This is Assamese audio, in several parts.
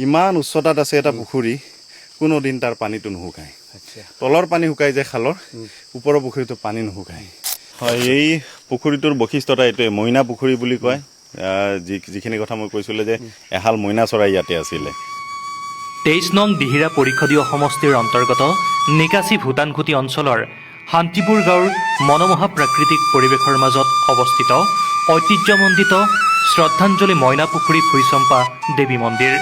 ইমান উচ্চতাত আছে এটা পুখুৰী কোনো দিন তাৰ পানীটো নুশুকায় তলৰ পানী শুকাই যায় খালৰ ওপৰৰ পুখুৰীটো পানী নুশুকায় হয় এই পুখুৰীটোৰ বৈশিষ্ট্যতা এইটোৱে মইনা পুখুৰী বুলি কয় যিখিনি কথা মই কৈছিলোঁ যে এহাল মইনা চৰাই ইয়াতে আছিলে 23 নং দিহিৰা পৰিষদীয় সমষ্টিৰ অন্তৰ্গত নিকাচি ভূটানখুটি অঞ্চলৰ শান্তিপুৰ গাঁৱৰ মনোমোহা প্ৰাকৃতিক পৰিৱেশৰ মাজত অৱস্থিত ঐতিহ্যমণ্ডিত শ্ৰদ্ধাঞ্জলি মইনা পুখুৰী ভূঁইচম্পা দেৱী মন্দিৰ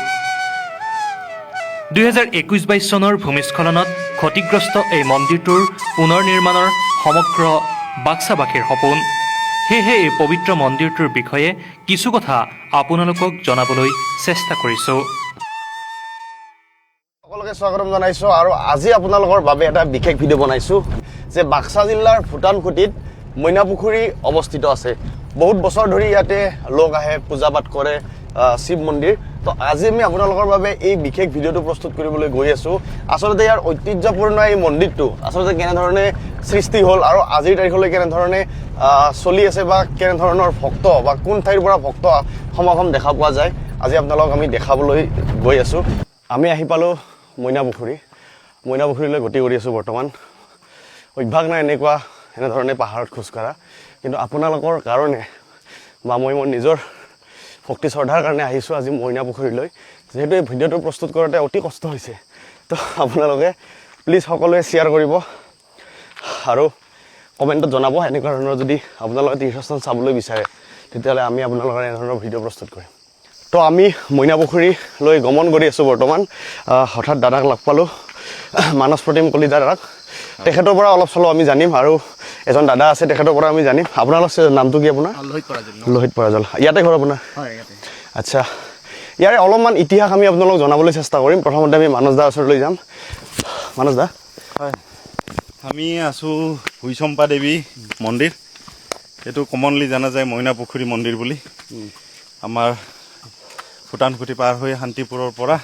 2021-22 চনৰ ভূমিস্খলনত ক্ষতিগ্ৰস্ত এই মন্দিৰটোৰ পুনৰ নিৰ্মাণৰ সমগ্ৰ বাক্সাবাসীৰ সপোন সেয়েহে এই পবিত্ৰ মন্দিৰটোৰ বিষয়ে কিছু কথা আপোনালোকক জনাবলৈ চেষ্টা কৰিছোঁ সকলোকে স্বাগতম জনাইছোঁ আৰু আজি আপোনালোকৰ বাবে এটা বিশেষ ভিডিঅ' বনাইছোঁ যে বাক্সা জিলাৰ ভূটানখুটিত মইনা পুখুৰী অৱস্থিত আছে বহুত বছৰ ধৰি ইয়াতে লোক আহে পূজা পাঠ কৰে শিৱ মন্দিৰ তো আজি আমি আপোনালোকৰ বাবে এই বিশেষ ভিডিঅ'টো প্ৰস্তুত কৰিবলৈ গৈ আছোঁ আচলতে ইয়াৰ ঐতিহ্যপূৰ্ণ এই মন্দিৰটো আচলতে কেনেধৰণে সৃষ্টি হ'ল আৰু আজিৰ তাৰিখলৈ কেনেধৰণে চলি আছে বা কেনেধৰণৰ ভক্ত বা কোন ঠাইৰ পৰা ভক্ত সমাগম দেখা পোৱা যায় আজি আপোনালোকক আমি দেখাবলৈ গৈ আছোঁ আমি আহি পালোঁ মইনা পুখুৰীলৈ গতি কৰি আছোঁ বৰ্তমান অভ্যাস নাই এনেধৰণে পাহাৰত খোজকঢ়া কিন্তু আপোনালোকৰ কাৰণে বা মই মোৰ নিজৰ ভক্তি শ্ৰদ্ধাৰ কাৰণে আহিছোঁ আজি মইনা পুখুৰীলৈ যিহেতু এই ভিডিঅ'টো প্ৰস্তুত কৰোঁতে অতি কষ্ট হৈছে তো আপোনালোকে প্লিজ সকলোৱে শ্বেয়াৰ কৰিব আৰু কমেণ্টত জনাব এনেকুৱা ধৰণৰ যদি আপোনালোকে তীৰ্থস্থান চাবলৈ বিচাৰে তেতিয়াহ'লে আমি আপোনালোকৰ এনেধৰণৰ ভিডিঅ' প্ৰস্তুত কৰিম তো আমি মইনা পুখুৰীলৈ গমন কৰি আছোঁ বৰ্তমান হঠাৎ দাদাক লগ পালোঁ মানস প্ৰতিম কলিতা দাদাক তেখেতৰ পৰা অলপ চলপ আমি জানিম আৰু এজন দাদা আছে তেখেতৰ পৰা আমি জানিম আপোনালোক নামটো কি আপোনাৰ লোহিত পৰাজল ইয়াতে ঘৰ আপোনাৰ আচ্ছা ইয়াৰে অলপমান ইতিহাস আমি আপোনালোকক জনাবলৈ চেষ্টা কৰিম প্ৰথমতে আমি মানস দাৰ ওচৰলৈ যাম মানস দা হয় আমি আছোঁ ভূঁইচম্পা দেৱী মন্দিৰ এইটো কমনলি জনা যায় মইনা পুখুৰী মন্দিৰ বুলি আমাৰ ভূটানখুটি পাৰ হৈ শান্তিপুৰৰ পৰা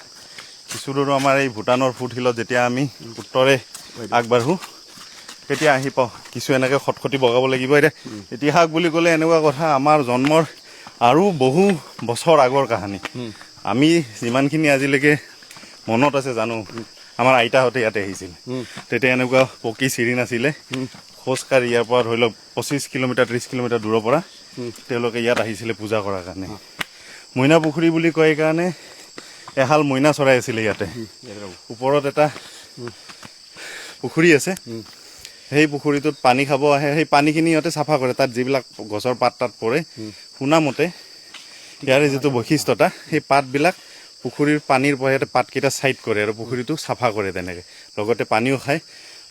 কিছু দূৰ আমাৰ এই ভূটানৰ ফুটহিলত যেতিয়া আমি উত্তৰে আগবাঢ়োঁ তেতিয়া আহি পাওঁ কিছু এনেকৈ খটখটি বগাব লাগিব এতিয়া ইতিহাস বুলি ক'লে এনেকুৱা কথা আমাৰ জন্মৰ আৰু বহু বছৰ আগৰ কাহিনী আমি যিমানখিনি আজিলৈকে মনত আছে জানো আমাৰ আইতাহঁতে ইয়াতে আহিছিল তেতিয়া এনেকুৱা পকী চিৰি নাছিলে খোজকাঢ়ি ইয়াৰ পৰা ধৰি লওক 25 কিলোমিটাৰ 30 কিলোমিটাৰ দূৰৰ পৰা তেওঁলোকে ইয়াত আহিছিলে পূজা কৰাৰ কাৰণে মইনা পুখুৰী বুলি কয় কাৰণে এহাল মইনা চৰাই আছিলে ইয়াতে ওপৰত এটা পুখুৰী আছে সেই পুখুৰীটোত পানী খাব আহে সেই পানীখিনি সিহঁতে চাফা কৰে তাত যিবিলাক গছৰ পাত তাত পৰে শুনামতে ইয়াৰে যিটো বৈশিষ্ট্যতা সেই পাতবিলাক পুখুৰীৰ পানীৰ পৰা সিহঁতে পাতকেইটা ছাইড কৰে আৰু পুখুৰীটো চাফা কৰে তেনেকৈ লগতে পানীও খায়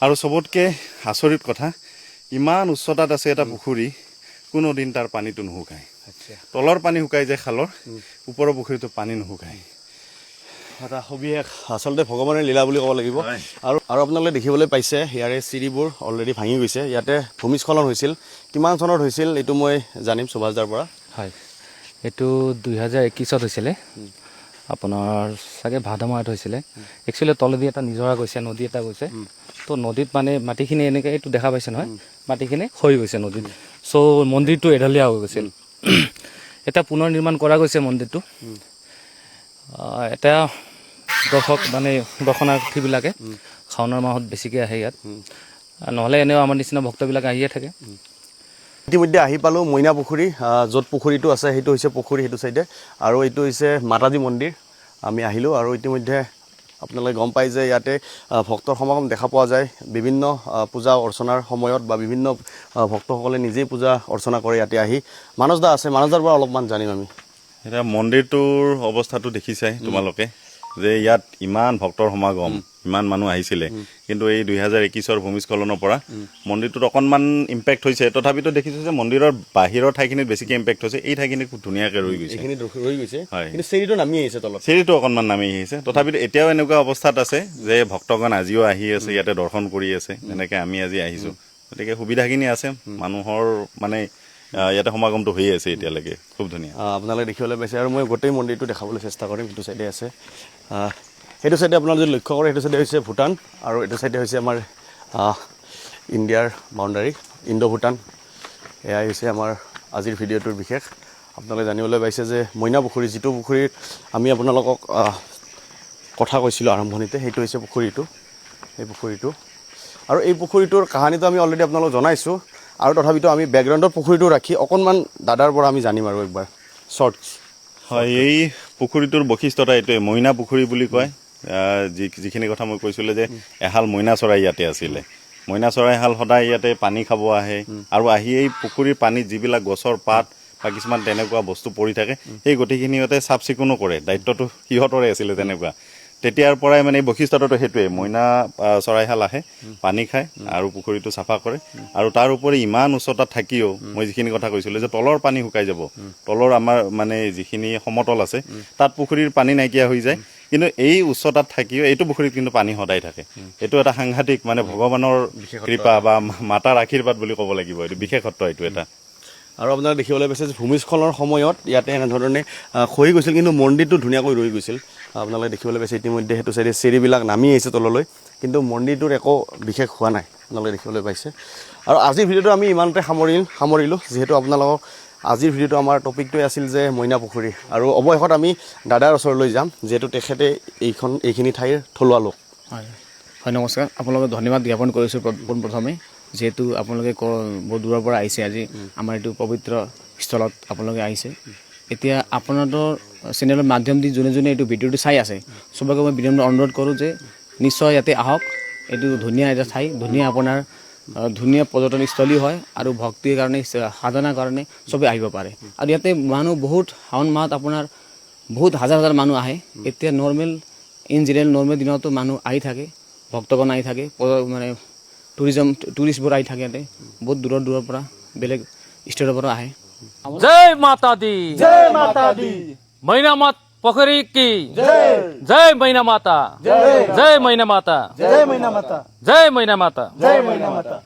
আৰু চবতকৈ আচৰিত কথা ইমান উচ্চতাত আছে এটা পুখুৰী কোনো দিন তাৰ পানীটো নুশুকায় তলৰ পানী শুকাই যায় খালৰ ওপৰৰ পুখুৰীটো পানী নুশুকায় এটা সবিশেষ আচলতে ভগৱানৰ লীলা বুলি ক'ব লাগিব আৰু আপোনালোকে দেখিবলৈ পাইছে ইয়াৰে চিৰিবোৰ অলৰেডি ভাঙি গৈছে ইয়াতে ভূমিস্খলন হৈছিল কিমান চনত হৈছিল এইটো মই জানিম সুভাষদাৰ পৰা হয় এইটো 2021ত হৈছিলে আপোনাৰ চাগে ভাদ মাহত হৈছিলে একচুৱেলি তলেদি এটা নিজৰা গৈছে নদী এটা গৈছে তো নদীত মানে মাটিখিনি এনেকৈ এইটো দেখা পাইছে নহয় মাটিখিনি খহি গৈছে নদীত চ' মন্দিৰটো এঢলীয়া হৈ গৈছিল এতিয়া পুনৰ নিৰ্মাণ কৰা গৈছে মন্দিৰটো এটা দৰ্শক মানে দৰ্শনাৰ্থীবিলাকে শাওণৰ মাহত বেছিকৈ আহে ইয়াত নহ'লে এনেও আমাৰ নিচিনা ভক্তবিলাক আহিয়ে থাকে ইতিমধ্যে আহি পালোঁ মইনা পুখুৰী য'ত পুখুৰীটো আছে সেইটো হৈছে পুখুৰী সেইটো চাইডে আৰু এইটো হৈছে মাতাজী মন্দিৰ আমি আহিলোঁ আৰু ইতিমধ্যে আপোনালোকে গম পায় যে ইয়াতে ভক্তৰ সমাগম দেখা পোৱা যায় বিভিন্ন পূজা অৰ্চনাৰ সময়ত বা বিভিন্ন ভক্তসকলে নিজেই পূজা অৰ্চনা কৰে ইয়াতে আহি মানস দা আছে মানস দাৰ পৰা অলপমান জানিম আমি এতিয়া মন্দিৰটোৰ অৱস্থাটো দেখিছাই তোমালোকে যে ইয়াত ইমান ভক্তৰ সমাগম ইমান মানুহ আহিছিলে কিন্তু এই 2021ৰ ভূমিস্খলনৰ পৰা মন্দিৰটোত অকণমান ইম্পেক্ট হৈছে তথাপিতো দেখিছোঁ যে মন্দিৰৰ বাহিৰৰ ঠাইখিনিত বেছিকৈ ইম্পেক্ট হৈছে এই ঠাইখিনি খুব ধুনীয়াকৈ ৰৈ গৈছে হয় কিন্তু চিৰিটো নামি আহিছে তলত চিৰিটো অকণমান নামি আহিছে তথাপিতো এতিয়াও এনেকুৱা অৱস্থাত আছে যে ভক্তগণ আজিও আহি আছে ইয়াতে দৰ্শন কৰি আছে যেনেকৈ আমি আজি আহিছোঁ গতিকে সুবিধাখিনি আছে মানুহৰ মানে ইয়াতে সমাগমটো হৈয়ে আছে এতিয়ালৈকে খুব ধুনীয়া আপোনালোকে দেখিবলৈ পাইছে আৰু মই গোটেই মন্দিৰটো দেখাবলৈ চেষ্টা কৰিম সেইটো চাইডে আছে সেইটো চাইডে আপোনালোকে যদি লক্ষ্য কৰে সেইটো চাইডে হৈছে ভূটান আৰু এইটো চাইডে হৈছে আমাৰ ইণ্ডিয়াৰ বাউণ্ডাৰী ইণ্ডো ভূটান এয়াই হৈছে আমাৰ আজিৰ ভিডিঅ'টোৰ বিশেষ আপোনালোকে জানিবলৈ পাইছে যে মইনা পুখুৰী যিটো পুখুৰীত আমি আপোনালোকক কথা কৈছিলোঁ আৰম্ভণিতে, সেইটো হৈছে পুখুৰীটো, এই পুখুৰীটো। আৰু এই পুখুৰীটোৰ কাহানীটো আমি অলৰেডি আপোনালোকক জনাইছোঁ, আৰু তথাপিতো আমি বেকগ্ৰাউণ্ডৰ পুখুৰীটো ৰাখি অকণমান দাদাৰ পৰা আমি জানিম আৰু একবাৰ শ্বৰ্টছ। হয়, এই পুখুৰীটোৰ বৈশিষ্ট্যতা এইটোৱে, মইনা পুখুৰী বুলি কয়। যিখিনি কথা মই কৈছিলোঁ যে এহাল মইনা চৰাই ইয়াতে আছিলে, মইনা চৰাইহাল সদায় ইয়াতে পানী খাব আহে, আৰু আহি এই পুখুৰীৰ পানীত যিবিলাক গছৰ পাত বা কিছুমান তেনেকুৱা বস্তু পৰি থাকে সেই গোটেইখিনি সিহঁতে চাফ চিকুণো কৰে, দায়িত্বটো সিহঁতৰে আছিলে তেনেকুৱা। তেতিয়াৰ পৰাই মানে এই বৈশিষ্ট্যটো সেইটোৱে, মইনা চৰাইহাল আহে, পানী খায় আৰু পুখুৰীটো চাফা কৰে। আৰু তাৰ উপৰি ইমান উচ্চতাত থাকিও মই যিখিনি কথা কৈছিলোঁ যে তলৰ পানী শুকাই যাব, তলৰ আমাৰ মানে যিখিনি সমতল আছে তাত পুখুৰীৰ পানী নাইকিয়া হৈ যায়, কিন্তু এই উচ্চতাত থাকিও এইটো পুখুৰীত কিন্তু পানী সদায় থাকে। এইটো এটা সাংঘাতিক মানে ভগৱানৰ কৃপা বা মাতাৰ আশীৰ্বাদ বুলি ক'ব লাগিব, এইটো বিশেষত্ব এইটো এটা। আৰু আপোনাক দেখিবলৈ পাইছে যে ভূমিস্খলনৰ সময়ত ইয়াতে এনেধৰণে খহি গৈছিল, কিন্তু মন্দিৰটো ধুনীয়াকৈ ৰৈ গৈছিল। আপোনালোকে দেখিবলৈ পাইছে ইতিমধ্যে সেইটো চাইডে চিৰিবিলাক নামি আহিছে তললৈ, কিন্তু মন্দিৰটোৰ একো বিশেষ হোৱা নাই, আপোনালোকে দেখিবলৈ পাইছে। আৰু আজিৰ ভিডিঅ'টো আমি ইমানতে সামৰিলোঁ, যিহেতু আপোনালোকক আজিৰ ভিডিঅ'টো আমাৰ টপিকটোৱে আছিল যে মইনা পুখুৰী। আৰু অৱশেষত আমি দাদাৰ ওচৰলৈ যাম, যিহেতু তেখেতে এইখিনি ঠাইৰ থলুৱা লোক। হয় হয়, নমস্কাৰ। আপোনালোকক ধন্যবাদ জ্ঞাপন কৰিছোঁ পোনপ্ৰথমে, যিহেতু আপোনালোকে বহুত দূৰৰ পৰা আহিছে আজি আমাৰ এইটো পবিত্ৰ স্থলত আপোনালোকে আহিছে। এতিয়া আপোনালোকৰ চেনেলৰ মাধ্যম দি যোনে যোনে এইটো ভিডিঅ'টো চাই আছে, চবকে মই বিনম্ৰ অনুৰোধ কৰোঁ যে নিশ্চয় ইয়াতে আহক। এইটো ধুনীয়া এটা ঠাই, ধুনীয়া আপোনাৰ ধুনীয়া পৰ্যটনস্থলী হয়, আৰু ভক্তিৰ কাৰণে সাধনাৰ কাৰণে চবেই আহিব পাৰে। আৰু ইয়াতে মানুহ বহুত, শাওণ মাহত আপোনাৰ বহুত হাজাৰ হাজাৰ মানুহ আহে। এতিয়া নৰ্মেল দিনতো মানুহ আহি থাকে, ভক্তগণ আহি থাকে, মানে টুৰিষ্টবোৰ আহি থাকে ইয়াতে, বহুত দূৰৰ পৰা বেলেগ ষ্টেটৰ পৰা আহে। जय माता दी, जय माता दी, मैना मात पोखरी की जय, जय मैना माता, जय मैना माता, जय मैना माता, जय मैना माता, जय मैना माता।